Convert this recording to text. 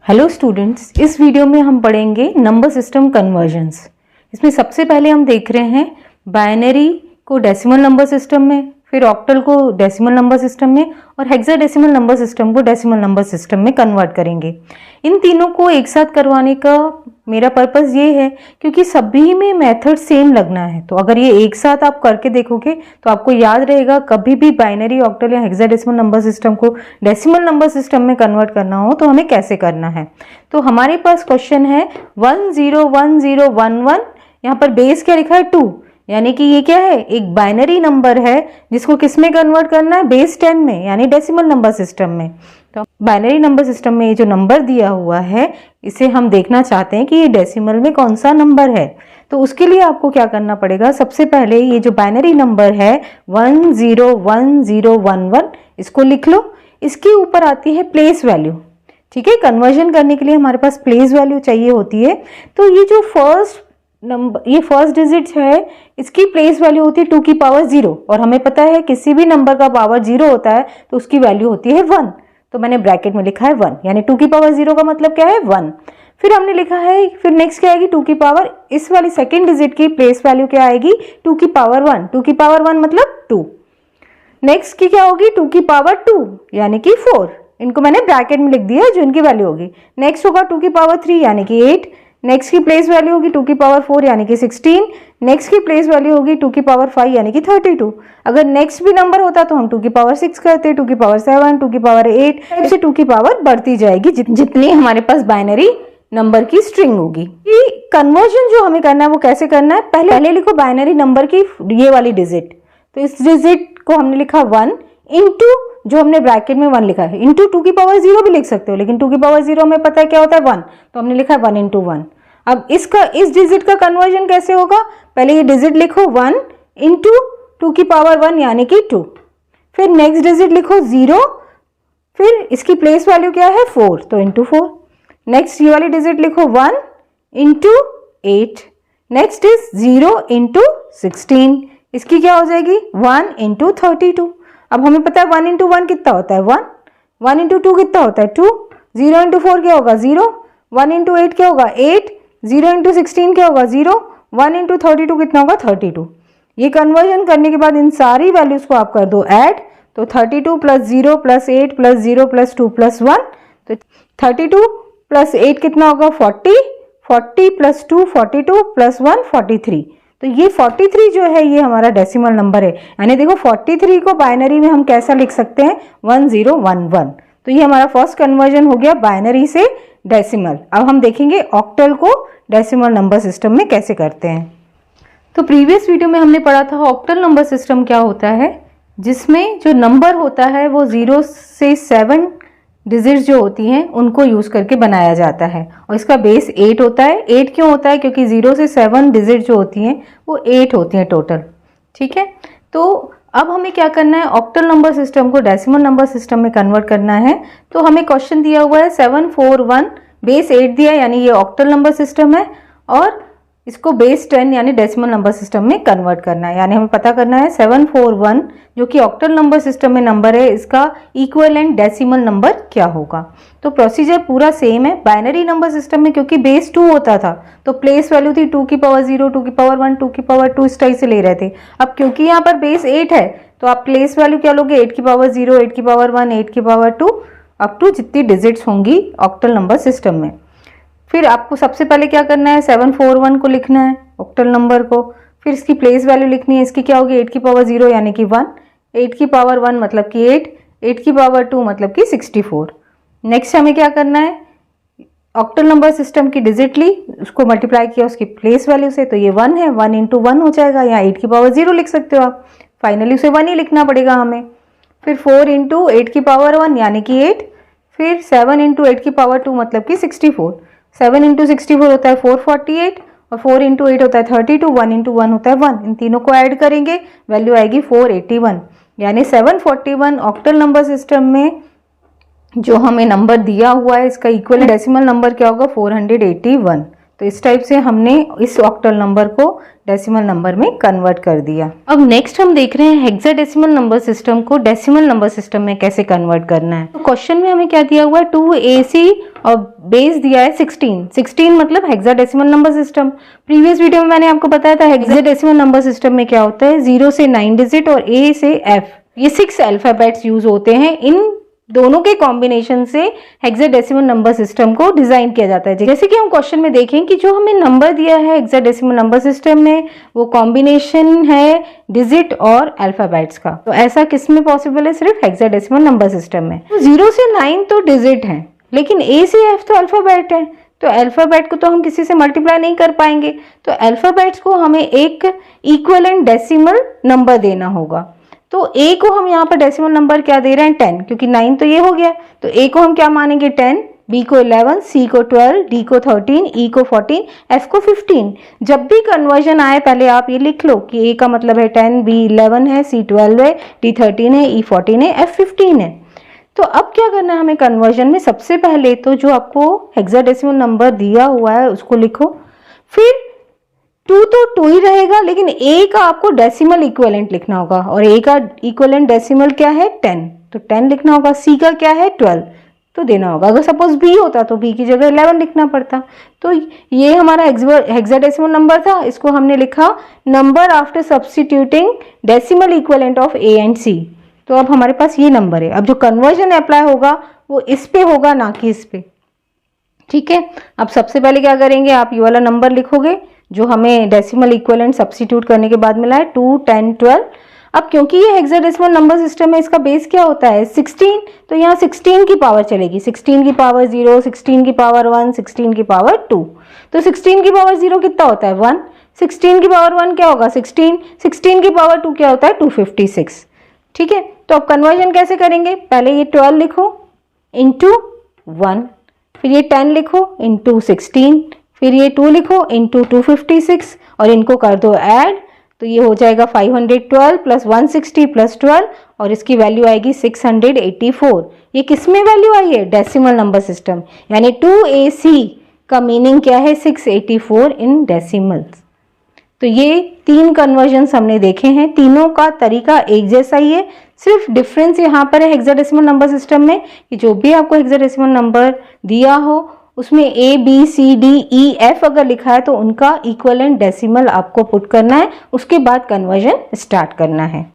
Hello students, इस video में हम पढ़ेंगे नंबर सिस्टम कन्वर्जन्स। इसमें सबसे पहले हम देख रहे हैं बाइनरी को डेसिमल नंबर सिस्टम में, फिर ऑक्टल को डेसिमल नंबर सिस्टम में और हेक्साडेसिमल नंबर सिस्टम को डेसिमल नंबर सिस्टम में कन्वर्ट करेंगे। इन तीनों को एक साथ करवाने का मेरा पर्पस ये है क्योंकि सभी में मेथड सेम लगना है। तो अगर ये एक साथ आप करके देखोगे तो आपको याद रहेगा, कभी भी बाइनरी, ऑक्टल या हेक्साडेसिमल नंबर सिस्टम को डेसिमल नंबर सिस्टम में कन्वर्ट करना हो तो हमें कैसे करना है। तो हमारे पास क्वेश्चन है 101011, यहाँ पर बेस क्या लिखा है 2, यानी कि ये क्या है, एक बाइनरी नंबर है जिसको किस में कन्वर्ट करना है, बेस 10 में, यानी डेसिमल नंबर सिस्टम में। तो बाइनरी नंबर सिस्टम में ये जो नंबर दिया हुआ है इसे हम देखना चाहते हैं कि ये डेसिमल में कौन सा नंबर है। तो उसके लिए आपको क्या करना पड़ेगा, सबसे पहले ये जो बाइनरी नंबर है 101011, इसको लिख लो। इसके ऊपर आती है प्लेस वैल्यू, ठीक है। कन्वर्जन करने के लिए हमारे पास प्लेस वैल्यू चाहिए होती है। तो ये जो फर्स्ट नंबर, ये फर्स्ट डिजिट है, इसकी प्लेस वैल्यू होती है 2 की पावर 0, और हमें पता है किसी भी नंबर का पावर 0 होता है तो उसकी वैल्यू होती है 1। तो मैंने ब्रैकेट में लिखा है 1, यानी 2 की पावर 0 का मतलब क्या है 1। फिर हमने लिखा है, फिर नेक्स्ट क्या आएगी 2 की पावर, इस वाली सेकेंड डिजिट की प्लेस वैल्यू क्या आएगी 2 की पावर 1। 2 की पावर 1 मतलब 2। नेक्स्ट की क्या होगी 2 की पावर 2, यानी कि 4। इनको मैंने ब्रैकेट में लिख दिया जो इनकी वैल्यू होगी। नेक्स्ट होगा 2 की पावर 3 यानी कि 8। नेक्स्ट की प्लेस वैल्यू होगी 2 की पावर 4 यानी कि 16। नेक्स्ट की प्लेस वैल्यू होगी 2 की पावर 5 यानी कि 32। अगर नेक्स्ट भी नंबर होता तो हम 2 की पावर 6 करते, 2 की पावर 7, 2 की पावर 8, से 2 की पावर बढ़ती जाएगी जितनी हमारे पास बाइनरी नंबर की स्ट्रिंग होगी। ये कन्वर्जन जो हमें करना है वो कैसे करना है, पहले लिखो बाइनरी नंबर की ये वाली डिजिट। तो इस डिजिट को हमने लिखा 1 इंटू, जो हमने ब्रैकेट में 1 लिखा है, इंटू 2 की पावर 0 भी लिख सकते हो, लेकिन 2 की पावर 0 हमें पता है क्या होता है 1, तो हमने लिखा है 1 इंटू 1। अब इस डिजिट का कन्वर्जन कैसे होगा, पहले ये डिजिट लिखो 1 इंटू 2 की पावर 1 यानी कि 2। फिर नेक्स्ट डिजिट लिखो 0, फिर इसकी प्लेस वैल्यू क्या है 4, तो इंटू 4। नेक्स्ट ये वाली डिजिट लिखो 1 इंटू 8। नेक्स्ट इज 0 इंटू 16, इसकी क्या हो जाएगी 1 इंटू 32। अब हमें पता है 1 इंटू 1 कितना होता है 1, 1 इंटू 2 कितना होता है 2, 0 इंटू 4 क्या होगा 0, 1 इंटू 8 क्या होगा 8, 0 इंटू 16 क्या होगा 0, 1 इंटू 32 कितना होगा 32। ये कन्वर्जन करने के बाद इन सारी वैल्यूज को आप कर दो ऐड, तो 32 plus 0 plus 8 plus 0 plus 2 plus 1, तो 32 प्लस 8 कितना होगा 40, 40 प्लस 2 42 प्लस 1 43। तो ये 43 जो है ये हमारा डेसिमल नंबर है। यानी देखो 43 को बाइनरी में हम कैसा लिख सकते हैं 1011। तो ये हमारा फर्स्ट कन्वर्जन हो गया बाइनरी से डेसिमल। अब हम देखेंगे ऑक्टल को डेसिमल नंबर सिस्टम में कैसे करते हैं। तो प्रीवियस वीडियो में हमने पढ़ा था ऑक्टल नंबर सिस्टम क्या होता है, जिसमें जो नंबर होता है वो 0 से 7 डिजिट्स जो होती हैं उनको यूज करके बनाया जाता है, और इसका बेस 8 होता है। 8 क्यों होता है, क्योंकि 0 से 7 डिजिट जो होती हैं वो 8 होती हैं टोटल, ठीक है। तो अब हमें क्या करना है, ऑक्टल नंबर सिस्टम को डेसिमल नंबर सिस्टम में कन्वर्ट करना है। तो हमें क्वेश्चन दिया हुआ है 741, बेस 8 दिया, यानी ये ऑक्टल नंबर सिस्टम है, और इसको बेस 10 यानी डेसिमल नंबर सिस्टम में कन्वर्ट करना है। यानी हमें पता करना है 741 जो कि ऑक्टल नंबर सिस्टम में नंबर है, इसका इक्विवेलेंट डेसिमल नंबर क्या होगा। तो प्रोसीजर पूरा सेम है। बाइनरी नंबर सिस्टम में क्योंकि बेस 2 होता था तो प्लेस वैल्यू थी 2 की पावर 0, 2 की पावर 1, 2 की पावर 2, इस टाइप से ले रहे थे। अब क्योंकि यहाँ पर बेस 8 है तो आप प्लेस वैल्यू क्या लोगे 8 की पावर 0, 8 की पावर 1, 8 की पावर 2, अप टू जितनी डिजिट्स होंगी ऑक्टल नंबर सिस्टम में। फिर आपको सबसे पहले क्या करना है 741 को लिखना है ऑक्टल नंबर को, फिर इसकी प्लेस वैल्यू लिखनी है। इसकी क्या होगी 8 की पावर 0 यानी कि 1, 8 की पावर 1 मतलब कि 8, 8 की पावर 2 मतलब कि 64। नेक्स्ट हमें क्या करना है, ऑक्टल नंबर सिस्टम की डिजिट ली, उसको मल्टीप्लाई किया उसकी प्लेस वैल्यू से, तो ये 1 है, 1 इंटू 1 हो जाएगा, या 8 की पावर 0 लिख सकते हो आप, फाइनली उसे 1 ही लिखना पड़ेगा हमें। फिर 4 इंटू 8 की पावर 1 यानी कि 8, फिर 7 इंटू 8 की पावर 2 मतलब कि 64। 7 इंटू 64 होता है 448, और 4 इंटू 8 होता है 32, 1 इंटू 1 होता है 1। इन तीनों को ऐड करेंगे, वैल्यू आएगी 481। यानी 741 ऑक्टल नंबर सिस्टम में जो हमें नंबर दिया हुआ है इसका इक्वल डेसिमल नंबर क्या होगा 481। तो इस टाइप से हमने इस ऑक्टल नंबर को डेसिमल नंबर में कन्वर्ट कर दिया। अब नेक्स्ट हम देख रहे हैं हेक्साडेसिमल नंबर सिस्टम को डेसिमल नंबर सिस्टम में कैसे कन्वर्ट करना है। तो क्वेश्चन में हमें क्या दिया हुआ है, 2AC और बेस दिया है 16 मतलब hexadecimal number system. Previous video में मैंने आपको बताया था हेक्साडेसिमल नंबर सिस्टम में क्या होता है, 0 से 9 डिजिट और A से F, ये 6 अल्फाबेट्स यूज होते हैं। इन दोनों के कॉम्बिनेशन से हेक्साडेसिमल नंबर सिस्टम को डिजाइन किया जाता है। जैसे कि हम क्वेश्चन में देखें कि जो हमें नंबर दिया है हेक्साडेसिमल नंबर सिस्टम में, वो कॉम्बिनेशन है डिजिट और अल्फाबेट्स का। तो ऐसा किस में पॉसिबल है, सिर्फ हेक्साडेसिमल नंबर सिस्टम में। तो 0 से 9 तो डिजिट है, लेकिन A से F तो अल्फाबेट है, तो अल्फाबेट को तो हम किसी से मल्टीप्लाई नहीं कर पाएंगे। तो अल्फाबेट्स को हमें एक इक्विवेलेंट डेसिमल नंबर देना होगा। तो A को हम यहाँ पर डेसिमल नंबर क्या दे रहे हैं, 10, क्योंकि 9 तो ये हो गया। तो A को हम क्या मानेंगे, 10, B को 11, C को 12, D को 13, E को 14, F को 15। जब भी कन्वर्जन आए पहले आप ये लिख लो कि A का मतलब है 10, B 11 है, C 12 है, D 13 है, E 14 है, F 15 है। तो अब क्या करना है हमें कन्वर्जन में, सबसे पहले तो जो आपको हेक्साडेसिमल नंबर दिया हुआ है उसको लिखो, फिर 2 तो 2 ही रहेगा, लेकिन A का आपको डेसिमल इक्विवेलेंट लिखना होगा, और A का इक्विवेलेंट डेसिमल क्या है, 10, तो 10 लिखना होगा। C का क्या है, 12, तो देना होगा। अगर सपोज B होता तो B की जगह 11 लिखना पड़ता। तो ये हमारा हेक्साडेसिमल नंबर था, इसको हमने लिखा number after substituting decimal equivalent of A and C। तो अब हमारे पास ये नंबर है। अब जो कन्वर्जन अप्लाई होगा वो इस पे होगा, ना कि इस पे। ठीक है, अब सबसे पहले क्या करेंगे, आप ये वाला नंबर लिखोगे जो हमें डेसिमल इक्विवेलेंट सब्स्टिट्यूट करने के बाद मिला है, 2, 10, 12। अब क्योंकि ये हेक्साडेसिमल नंबर सिस्टम है, इसका बेस क्या होता है, 16, तो यहाँ 16 की पावर चलेगी, 16 की पावर 0, 16 की पावर 1, 16 की पावर 2। तो 16 की पावर 0 कितना होता है, 1, 16 की पावर 1 क्या होगा, 16, 16 की पावर 2 क्या होता है, 256। ठीक है, तो अब कन्वर्जन कैसे करेंगे, पहले ये 12 लिखो इंटू 1, फिर ये 10 लिखो इंटू 16, फिर ये 2 लिखो इंटू 256, और इनको कर दो ऐड, तो ये हो जाएगा 512 प्लस 160 प्लस 12, और इसकी वैल्यू आएगी 684। ये किस में वैल्यू आई है, डेसिमल नंबर सिस्टम, यानी 2AC का मीनिंग क्या है, 684 इन डेसिमल्स। तो ये 3 कन्वर्जन्स हमने देखे हैं, तीनों का तरीका एक जैसा ही है, सिर्फ डिफरेंस यहाँ पर है हेक्साडेसिमल नंबर सिस्टम में कि जो भी आपको हेक्साडेसिमल नंबर दिया हो उसमें A B C D E F अगर लिखा है तो उनका इक्विवेलेंट डेसिमल आपको पुट करना है, उसके बाद कन्वर्जन स्टार्ट करना है।